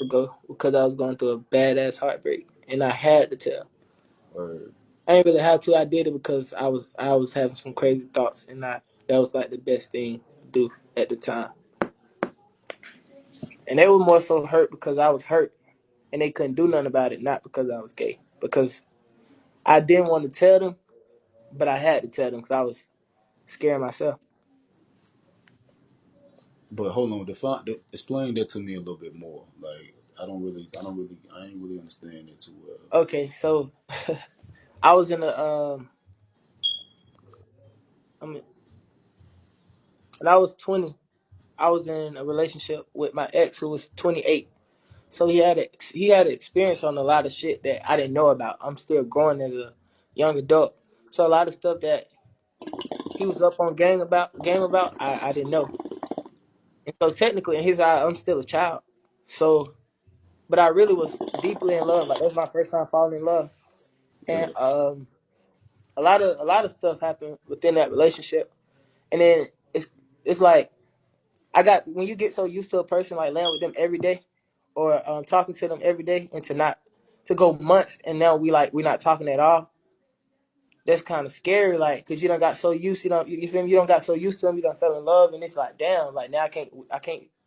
ago because I was going through a badass heartbreak, and I had to tell. Or I didn't really have to. I did it because I was having some crazy thoughts, and that was like the best thing to do at the time. And they were more so hurt because I was hurt, and they couldn't do nothing about it, not because I was gay. Because I didn't want to tell them, but I had to tell them because I was scaring myself. but hold on, explain that to me a little bit more. Like I ain't really understand it too well. Okay, so I was in a I mean, when I was 20, I was in a relationship with my ex who was 28. So he had experience on a lot of shit that I didn't know about. I'm still growing as a young adult, so a lot of stuff that he was up on game about I didn't know. And so technically in his eye, I'm still a child. So, but I really was deeply in love. Like that was my first time falling in love, and Yeah. a lot of stuff happened within that relationship. And then it's like I got when you get so used to a person like laying with them every day, or talking to them every day, and to go months and now we're not talking at all. That's kind of scary, like, cause you don't got so used, you feel me? You don't got so used to them, you don't fell in love, and it's like, damn, like now I can't.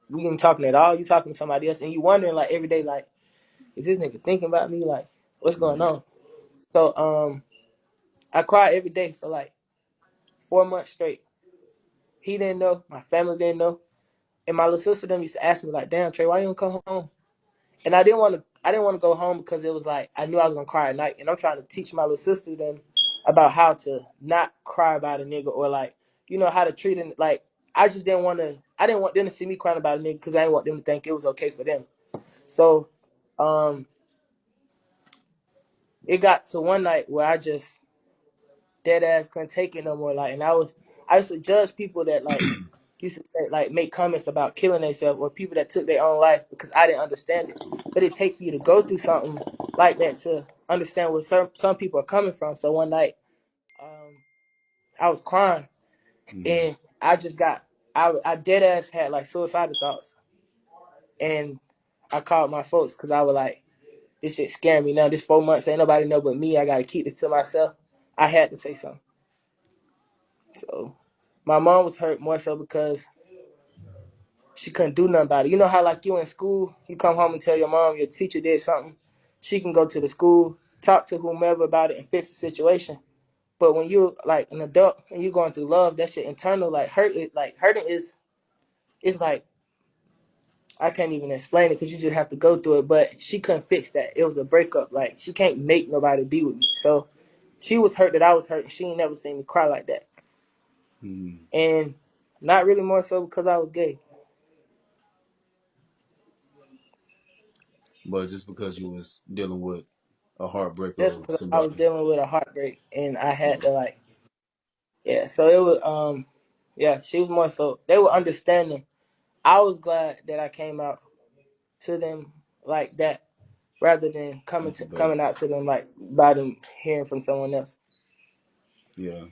We ain't talking at all. You talking to somebody else, and you wondering like every day, like, is this nigga thinking about me? Like, what's going Right. on? So I cried every day for like 4 months straight. He didn't know, my family didn't know, and my little sister them used to ask me like, damn Trey, why you don't come home? And I didn't want to go home because it was like I knew I was gonna cry at night, and I'm trying to teach my little sister them about how to not cry about a nigga, or like how to treat it. Like I didn't want them to see me crying about a nigga because I didn't want them to think it was okay for them. So um, it got to one night where I just dead ass couldn't take it no more. Like, and I used to judge people that like used to say, like make comments about killing themselves, or people that took their own life because I didn't understand it. But it take for you to go through something like that to understand where some people are coming from. So one night, um, I was crying, Mm-hmm. and I just got I dead ass had like suicidal thoughts, and I called my folks because I was like, this shit scaring me now. This 4 months ain't nobody know but me. I gotta keep this to myself. I had to say something. So my mom was hurt more so because she couldn't do nothing about it. You know how like you in school, you come home and tell your mom your teacher did something. She can go to the school, talk to whomever about it, and fix the situation. But when you're like an adult and you're going through love, that's your internal like hurt. Like hurting is like I can't even explain it because you just have to go through it. But she couldn't fix that. It was a breakup. Like she can't make nobody be with me. So she was hurt that I was hurt. She ain't never seen me cry like that. Mm-hmm. And not really more so because I was gay. But just because you was dealing with a heartbreak Just of because I was somebody. dealing with a heartbreak and I had Yeah. to like, yeah. So it was yeah, she was more so they were understanding. I was glad that I came out to them like that rather than That's the coming best. out to them like by them hearing from someone else. Yeah.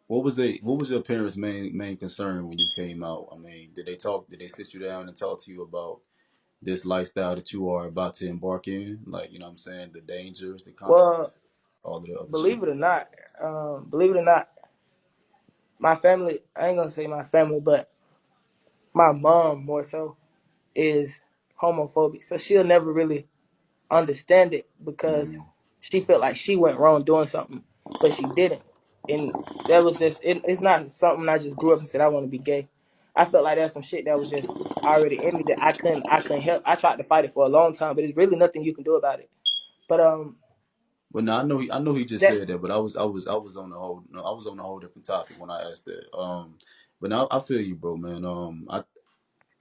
What was your parents' main concern when you came out? I mean, did they sit you down and talk to you about this lifestyle that you are about to embark in? Like, you know what I'm saying? The dangers, the consequences, Well, all of the other shit. believe it or not, my family, I ain't gonna say my family, but my mom more so is homophobic. So she'll never really understand it because Mm. she felt like she went wrong doing something, but she didn't. And that was just it's not something I just grew up and said I want to be gay. I felt like that's some shit that was just already in me that I couldn't help. I tried to fight it for a long time, but there's really nothing you can do about it. But But no, I know he just that said that, but I was on the whole, no, I was on a whole different topic when I asked that. But now I feel you, bro, man.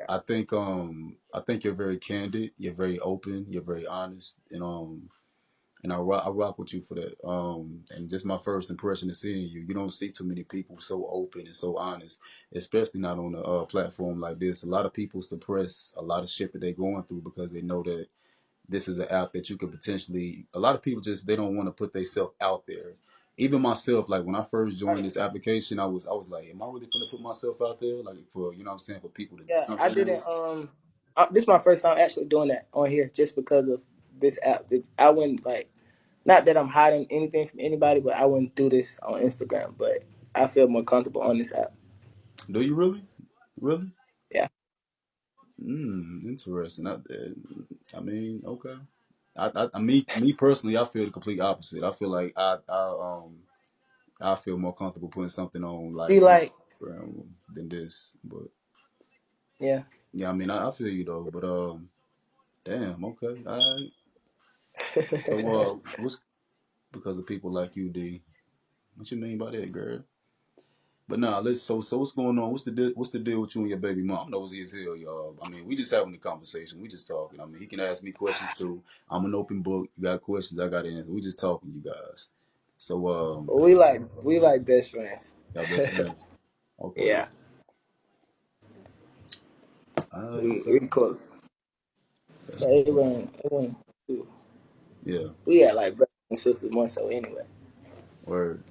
I think you're very candid, you're very open, you're very honest, and I rock with you for that. And just my first impression of seeing you, you don't see too many people so open and so honest, especially not on a platform like this. A lot of people suppress a lot of shit that they're going through because they know that this is an app that you could potentially. A lot of people just they don't want to put themselves out there. Even myself, like when I first joined this application, I was like, am I really gonna put myself out there, like for you know what I'm saying, for people to, you yeah, know what I I'm saying? didn't. this is my first time actually doing that on here, just because of this app. I wouldn't like, not that I'm hiding anything from anybody, but I wouldn't do this on Instagram. But I feel more comfortable on this app. Do you really? Really? Yeah. Interesting. I mean, okay. Me personally, I feel the complete opposite. I feel like I feel more comfortable putting something on See, like like, than this. But yeah. yeah, I mean, I feel you though. But damn, okay, all right. So what's because of people like you, D? What you mean by that, girl? But nah, let's so what's going on? What's the deal with you and your baby mom? I'm nosy as hell, y'all. I mean, we just having a conversation. We just talking. I mean, he can ask me questions too. I'm an open book. You got questions, I got answers. We just talking, you guys. So we like best friends. y'all best friends. Okay. Yeah, All right. we Okay. close. That's So what's up. it went. Yeah. We had like brothers and sisters more so anyway. Word.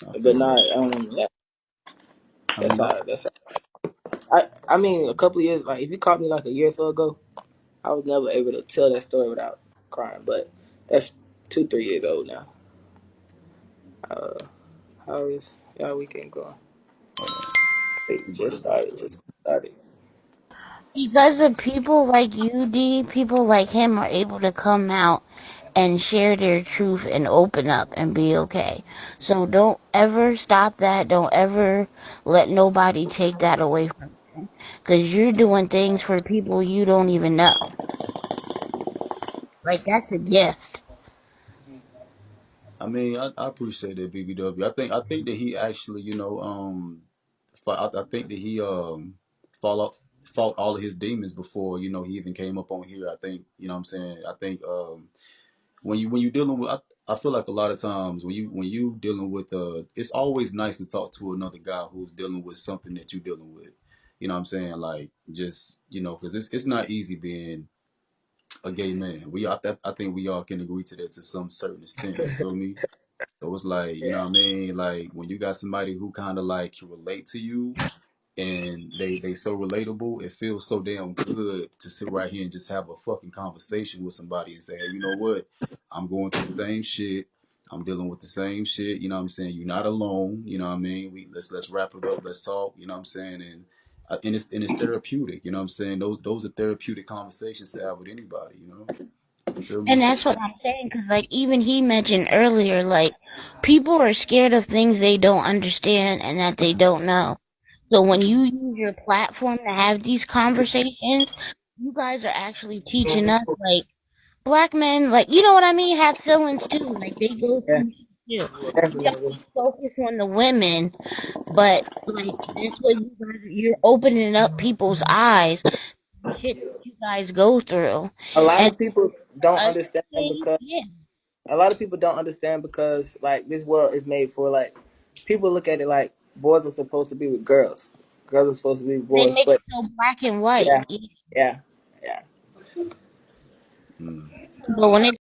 I But feel that. not yeah. I That's mean, how. That's how. I mean, a couple of years. Like if you caught me like a year or so ago, I was never able to tell that story without crying. But that's 2, 3 years old now. Uh, how is y'all weekend going? hold on. It But just it's all started. good. Just started. Because of people like you, D, people like him are able to come out and share their truth and open up and be okay. So don't ever stop that. Don't ever let nobody take that away from you. Because you're doing things for people you don't even know. Like, that's a gift. I mean, I appreciate that, BBW. I think that he actually, I think that he fought off fought all of his demons before he even came up on here. I think what I'm saying. I think when you dealing with I feel like a lot of times when you dealing with it's always nice to talk to another guy who's dealing with something that you're dealing with. You know what I'm saying? Like just because it's not easy being a gay man. I think we all can agree to that to some certain extent. You feel me? So it's like, you know Yeah. what I mean? Like when you got somebody who kind of like can relate to you and they so relatable, it feels so damn good to sit right here and just have a fucking conversation with somebody and say, hey, you know what? I'm going through the same shit. I'm dealing with the same shit. You know what I'm saying? You're not alone. You know what I mean? Let's wrap it up. Let's talk. You know what I'm saying? And it's therapeutic. You know what I'm saying? Those are therapeutic conversations to have with anybody. You feel me? And that's what I'm saying, because, like, even he mentioned earlier, like, people are scared of things they don't understand and that they don't know. So when you use your platform to have these conversations, you guys are actually teaching us, like, black men, like, you know what I mean, have feelings too. Like, they go Yeah. through shit too. We Definitely. always focus on the women, but, like, that's what you guys, you're opening up people's eyes, shit that you guys go through. A lot And of people for don't us to understand say, because yeah. a lot of people don't understand because like this world is made for like people look at it like boys are supposed to be with girls, girls are supposed to be with They boys. make But it so black and white. yeah, yeah, yeah. Mm. But when it